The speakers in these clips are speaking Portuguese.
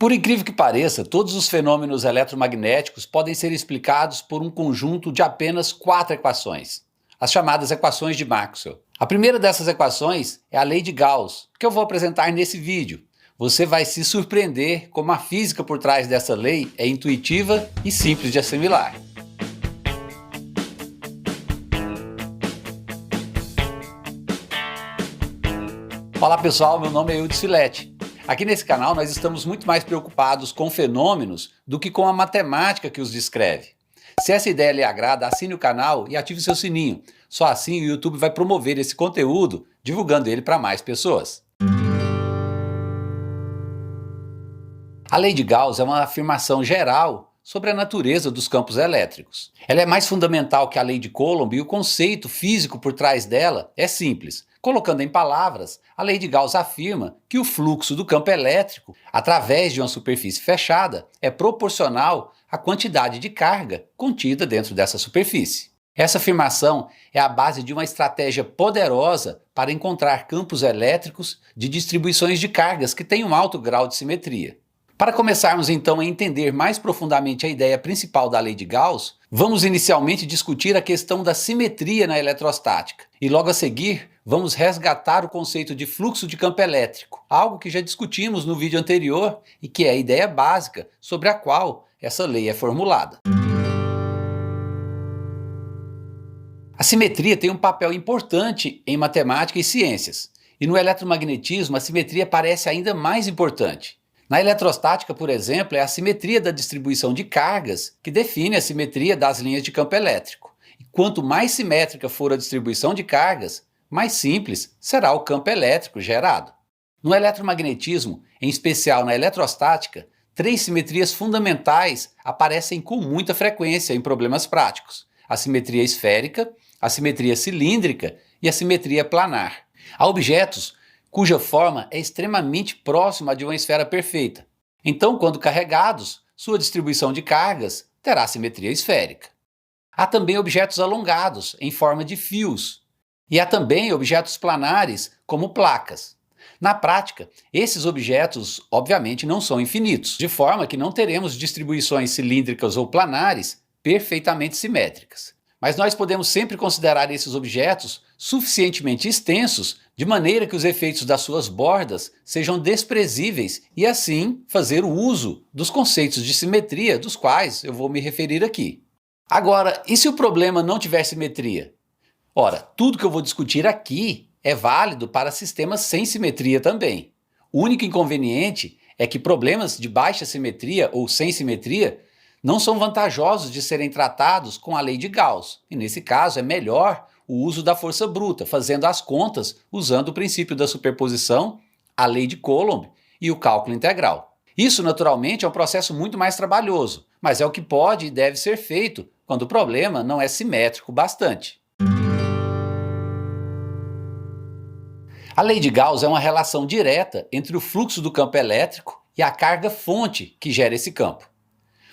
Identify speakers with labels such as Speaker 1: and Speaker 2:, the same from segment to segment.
Speaker 1: Por incrível que pareça, todos os fenômenos eletromagnéticos podem ser explicados por um conjunto de apenas 4 equações, as chamadas equações de Maxwell. A primeira dessas equações é a lei de Gauss, que eu vou apresentar nesse vídeo. Você vai se surpreender como a física por trás dessa lei é intuitiva e simples de assimilar. Olá pessoal, meu nome é Eudis Filete. Aqui nesse canal nós estamos muito mais preocupados com fenômenos do que com a matemática que os descreve. Se essa ideia lhe agrada, assine o canal e ative seu sininho. Só assim o YouTube vai promover esse conteúdo, divulgando ele para mais pessoas. A lei de Gauss é uma afirmação geral sobre a natureza dos campos elétricos. Ela é mais fundamental que a lei de Coulomb e o conceito físico por trás dela é simples. Colocando em palavras, a lei de Gauss afirma que o fluxo do campo elétrico, através de uma superfície fechada, é proporcional à quantidade de carga contida dentro dessa superfície. Essa afirmação é a base de uma estratégia poderosa para encontrar campos elétricos de distribuições de cargas que têm um alto grau de simetria. Para começarmos então a entender mais profundamente a ideia principal da lei de Gauss, vamos inicialmente discutir a questão da simetria na eletrostática e logo a seguir vamos resgatar o conceito de fluxo de campo elétrico, algo que já discutimos no vídeo anterior e que é a ideia básica sobre a qual essa lei é formulada. A simetria tem um papel importante em matemática e ciências, e no eletromagnetismo a simetria parece ainda mais importante. Na eletrostática, por exemplo, é a simetria da distribuição de cargas que define a simetria das linhas de campo elétrico. E quanto mais simétrica for a distribuição de cargas, mais simples será o campo elétrico gerado. No eletromagnetismo, em especial na eletrostática, 3 simetrias fundamentais aparecem com muita frequência em problemas práticos: a simetria esférica, a simetria cilíndrica e a simetria planar. Há objetos cuja forma é extremamente próxima à de uma esfera perfeita. Então, quando carregados, sua distribuição de cargas terá simetria esférica. Há também objetos alongados, em forma de fios. E há também objetos planares, como placas. Na prática, esses objetos, obviamente, não são infinitos, de forma que não teremos distribuições cilíndricas ou planares perfeitamente simétricas. Mas nós podemos sempre considerar esses objetos suficientemente extensos de maneira que os efeitos das suas bordas sejam desprezíveis e assim fazer o uso dos conceitos de simetria dos quais eu vou me referir aqui. Agora, e se o problema não tiver simetria? Ora, tudo que eu vou discutir aqui é válido para sistemas sem simetria também. O único inconveniente é que problemas de baixa simetria ou sem simetria não são vantajosos de serem tratados com a lei de Gauss, e nesse caso é melhor o uso da força bruta, fazendo as contas usando o princípio da superposição, a lei de Coulomb e o cálculo integral. Isso, naturalmente, é um processo muito mais trabalhoso, mas é o que pode e deve ser feito quando o problema não é simétrico bastante. A lei de Gauss é uma relação direta entre o fluxo do campo elétrico e a carga-fonte que gera esse campo.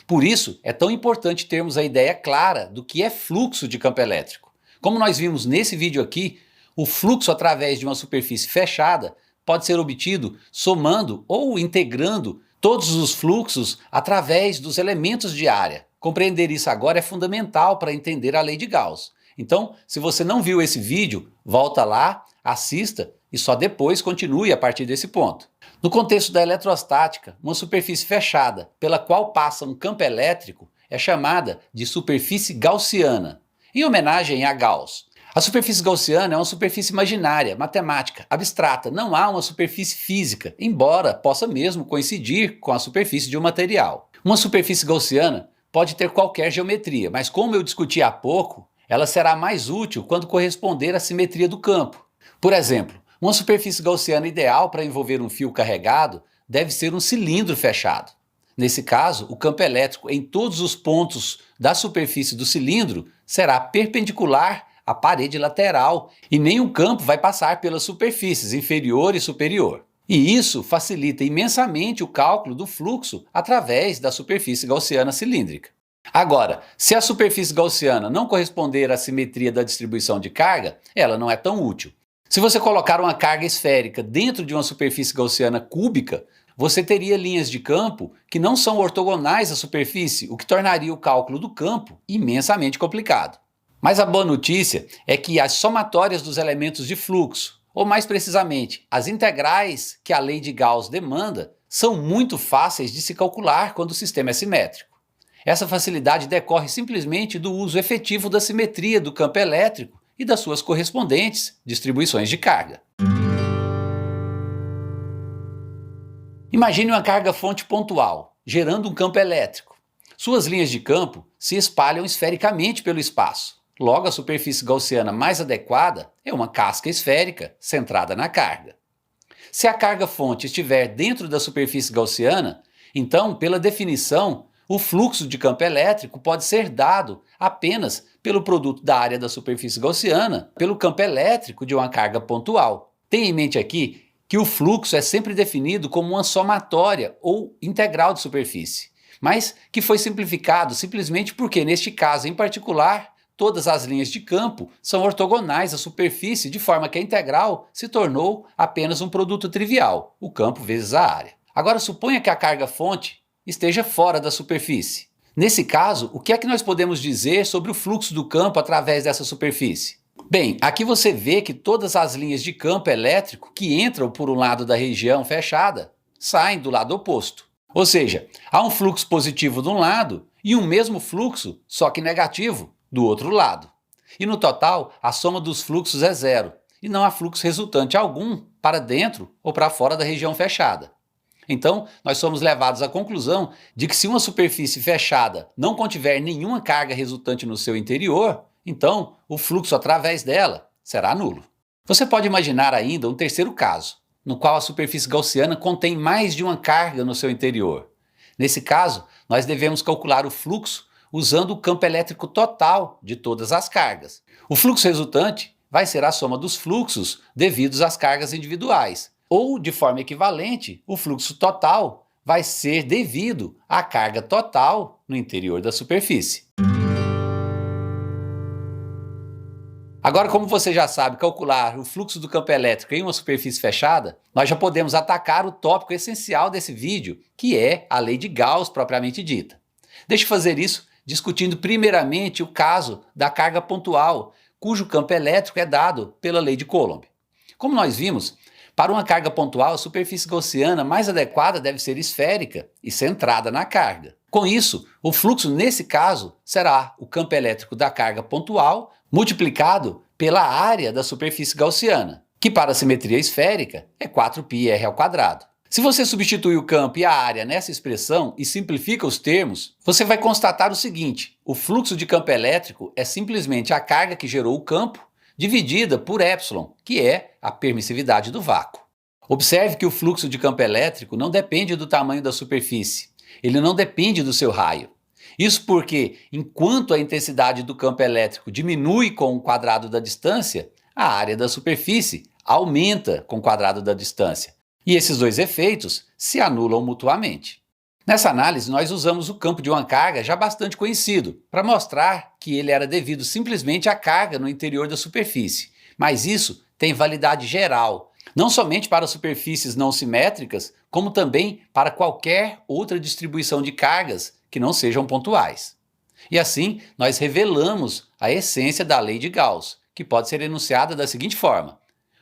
Speaker 1: Por isso, é tão importante termos a ideia clara do que é fluxo de campo elétrico. Como nós vimos nesse vídeo aqui, o fluxo através de uma superfície fechada pode ser obtido somando ou integrando todos os fluxos através dos elementos de área. Compreender isso agora é fundamental para entender a lei de Gauss. Então, se você não viu esse vídeo, volta lá, assista e só depois continue a partir desse ponto. No contexto da eletrostática, uma superfície fechada pela qual passa um campo elétrico é chamada de superfície gaussiana, em homenagem a Gauss. A superfície gaussiana é uma superfície imaginária, matemática, abstrata, não há uma superfície física, embora possa mesmo coincidir com a superfície de um material. Uma superfície gaussiana pode ter qualquer geometria, mas como eu discuti há pouco, ela será mais útil quando corresponder à simetria do campo. Por exemplo, uma superfície gaussiana ideal para envolver um fio carregado deve ser um cilindro fechado. Nesse caso, o campo elétrico em todos os pontos da superfície do cilindro será perpendicular à parede lateral e nenhum campo vai passar pelas superfícies inferior e superior. E isso facilita imensamente o cálculo do fluxo através da superfície gaussiana cilíndrica. Agora, se a superfície gaussiana não corresponder à simetria da distribuição de carga, ela não é tão útil. Se você colocar uma carga esférica dentro de uma superfície gaussiana cúbica, você teria linhas de campo que não são ortogonais à superfície, o que tornaria o cálculo do campo imensamente complicado. Mas a boa notícia é que as somatórias dos elementos de fluxo, ou mais precisamente, as integrais que a lei de Gauss demanda, são muito fáceis de se calcular quando o sistema é simétrico. Essa facilidade decorre simplesmente do uso efetivo da simetria do campo elétrico e das suas correspondentes distribuições de carga. Imagine uma carga-fonte pontual, gerando um campo elétrico. Suas linhas de campo se espalham esfericamente pelo espaço. Logo, a superfície gaussiana mais adequada é uma casca esférica centrada na carga. Se a carga-fonte estiver dentro da superfície gaussiana, então, pela definição, o fluxo de campo elétrico pode ser dado apenas pelo produto da área da superfície gaussiana pelo campo elétrico de uma carga pontual. Tenha em mente aqui que o fluxo é sempre definido como uma somatória ou integral de superfície, mas que foi simplificado simplesmente porque, neste caso em particular, todas as linhas de campo são ortogonais à superfície, de forma que a integral se tornou apenas um produto trivial, o campo vezes a área. Agora suponha que a carga-fonte esteja fora da superfície. Nesse caso, o que é que nós podemos dizer sobre o fluxo do campo através dessa superfície? Bem, aqui você vê que todas as linhas de campo elétrico que entram por um lado da região fechada saem do lado oposto. Ou seja, há um fluxo positivo de um lado e um mesmo fluxo, só que negativo, do outro lado. E no total, a soma dos fluxos é zero, e não há fluxo resultante algum para dentro ou para fora da região fechada. Então, nós somos levados à conclusão de que se uma superfície fechada não contiver nenhuma carga resultante no seu interior, então o fluxo através dela será nulo. Você pode imaginar ainda um terceiro caso, no qual a superfície gaussiana contém mais de uma carga no seu interior. Nesse caso, nós devemos calcular o fluxo usando o campo elétrico total de todas as cargas. O fluxo resultante vai ser a soma dos fluxos devidos às cargas individuais, ou, de forma equivalente, o fluxo total vai ser devido à carga total no interior da superfície. Agora, como você já sabe calcular o fluxo do campo elétrico em uma superfície fechada, nós já podemos atacar o tópico essencial desse vídeo, que é a lei de Gauss propriamente dita. Deixe eu fazer isso discutindo primeiramente o caso da carga pontual, cujo campo elétrico é dado pela lei de Coulomb. Como nós vimos, para uma carga pontual, a superfície gaussiana mais adequada deve ser esférica e centrada na carga. Com isso, o fluxo nesse caso será o campo elétrico da carga pontual multiplicado pela área da superfície gaussiana, que para a simetria esférica é 4πr². Se você substitui o campo e a área nessa expressão e simplifica os termos, você vai constatar o seguinte: o fluxo de campo elétrico é simplesmente a carga que gerou o campo dividida por epsilon, que é a permissividade do vácuo. Observe que o fluxo de campo elétrico não depende do tamanho da superfície, ele não depende do seu raio. Isso porque, enquanto a intensidade do campo elétrico diminui com o quadrado da distância, a área da superfície aumenta com o quadrado da distância. E esses dois efeitos se anulam mutuamente. Nessa análise, nós usamos o campo de uma carga já bastante conhecido, para mostrar que ele era devido simplesmente à carga no interior da superfície. Mas isso tem validade geral, não somente para superfícies não simétricas, como também para qualquer outra distribuição de cargas que não sejam pontuais. E assim, nós revelamos a essência da lei de Gauss, que pode ser enunciada da seguinte forma: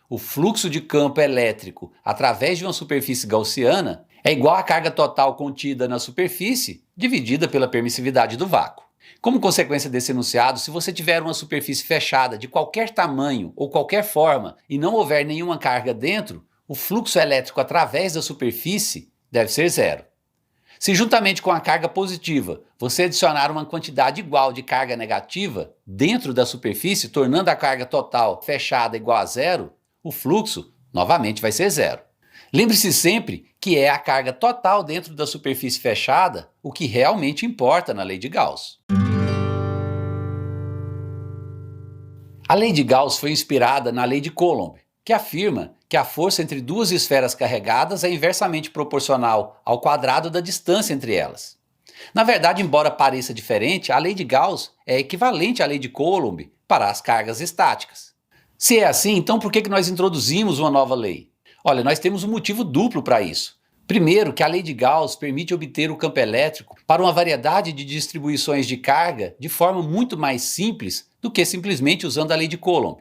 Speaker 1: o fluxo de campo elétrico através de uma superfície gaussiana é igual à carga total contida na superfície dividida pela permissividade do vácuo. Como consequência desse enunciado, se você tiver uma superfície fechada de qualquer tamanho ou qualquer forma e não houver nenhuma carga dentro, o fluxo elétrico através da superfície deve ser zero. Se juntamente com a carga positiva você adicionar uma quantidade igual de carga negativa dentro da superfície, tornando a carga total fechada igual a zero, o fluxo novamente vai ser zero. Lembre-se sempre que é a carga total dentro da superfície fechada o que realmente importa na lei de Gauss. A lei de Gauss foi inspirada na lei de Coulomb, que afirma que a força entre duas esferas carregadas é inversamente proporcional ao quadrado da distância entre elas. Na verdade, embora pareça diferente, a lei de Gauss é equivalente à lei de Coulomb para as cargas estáticas. Se é assim, então por que nós introduzimos uma nova lei? Olha, nós temos um motivo duplo para isso. Primeiro, que a lei de Gauss permite obter o campo elétrico para uma variedade de distribuições de carga de forma muito mais simples do que simplesmente usando a lei de Coulomb.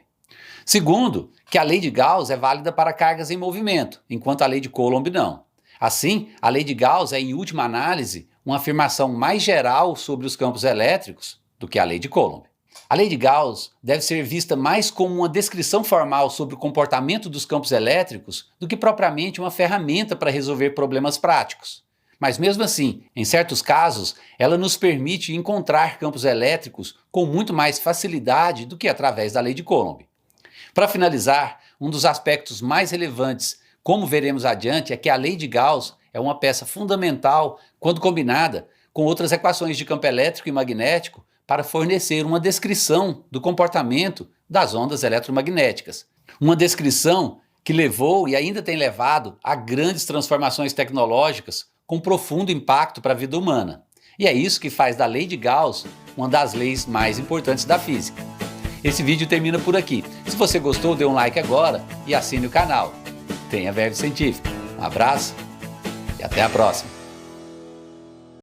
Speaker 1: Segundo, que a lei de Gauss é válida para cargas em movimento, enquanto a lei de Coulomb não. Assim, a lei de Gauss é, em última análise, uma afirmação mais geral sobre os campos elétricos do que a lei de Coulomb. A lei de Gauss deve ser vista mais como uma descrição formal sobre o comportamento dos campos elétricos do que propriamente uma ferramenta para resolver problemas práticos. Mas mesmo assim, em certos casos, ela nos permite encontrar campos elétricos com muito mais facilidade do que através da lei de Coulomb. Para finalizar, um dos aspectos mais relevantes, como veremos adiante, é que a lei de Gauss é uma peça fundamental quando combinada com outras equações de campo elétrico e magnético para fornecer uma descrição do comportamento das ondas eletromagnéticas. Uma descrição que levou e ainda tem levado a grandes transformações tecnológicas com profundo impacto para a vida humana. E é isso que faz da lei de Gauss uma das leis mais importantes da física. Esse vídeo termina por aqui. Se você gostou, dê um like agora e assine o canal. Tenha Verve Científica. Um abraço e até a próxima.